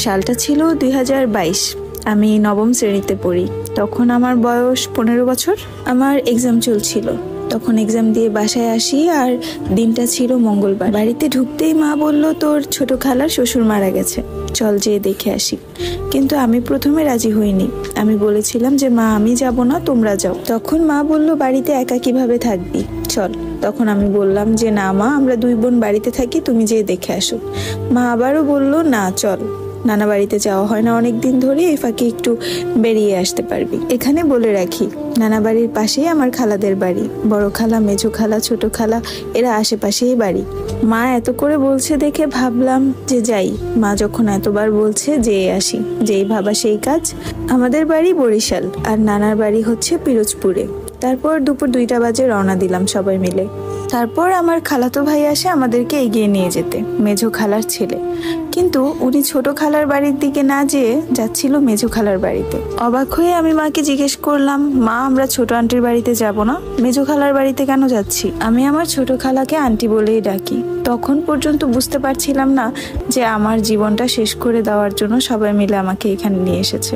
সালটা ছিল 2022। আমি নবম শ্রেণীতে পড়ি। তখন আমার বয়স 15 বছর। আমার এক্সাম চলছিল। তখন এক্সাম দিয়ে বাসায় আসি, আর দিনটা ছিল মঙ্গলবার। বাড়িতে ঢুকতেই মা বলল, তোর ছোট খালার শ্বশুর মারা গেছে, চল যেয়ে দেখে আসি। কিন্তু আমি প্রথমে রাজি হইনি। আমি বলেছিলাম যে মা, আমি যাব না, তোমরা যাও। তখন মা বলল, বাড়িতে একা কিভাবে থাকবি, চল। তখন আমি বললাম যে না মা, আমরা 2 বোন বাড়িতে থাকি, তুমি যেয়ে দেখে আসো। মা আবারও বলল, না চল, নানা বাড়িতে যাওয়া হয় না অনেক দিন ধরে, এই ফাঁকে একটু বেরিয়ে আসতে পারবি। এখানে বলে রাখি, নানা বাড়ির পাশেই আমার খালাদের বাড়ি। বড় খালা, মেজো খালা, ছোট খালা এরা আশেপাশেই বাড়ি। মা এত করে বলছে দেখে ভাবলাম যে যাই। মা যখন এতবার বলছে, যেয়ে আসি। যেই ভাবা সেই কাজ। আমাদের বাড়ি বরিশাল, আর নানার বাড়ি হচ্ছে পিরোজপুরে। তারপর দুপুর 2টা বাজে রওনা দিলাম সবাই মিলে। তারপর আমার খালাতো ভাই আসে আমাদেরকে এগিয়ে নিয়ে যেতে, মেজো খালার ছেলে। কিন্তু উনি ছোট খালার বাড়ির দিকে না যেয়ে যাচ্ছিল মেজো খালার বাড়িতে। অবাক হয়ে আমি মাকে জিজ্ঞেস করলাম, মা, আমরা ছোট আন্টির বাড়িতে যাব না, মেজো খালার বাড়িতে কেন যাচ্ছি? আমি আমার ছোট খালাকে আন্টি বলেই ডাকি। তখন পর্যন্ত বুঝতে পারছিলাম না যে আমার জীবনটা শেষ করে দেওয়ার জন্য সবাই মিলে আমাকে এখানে নিয়ে এসেছে।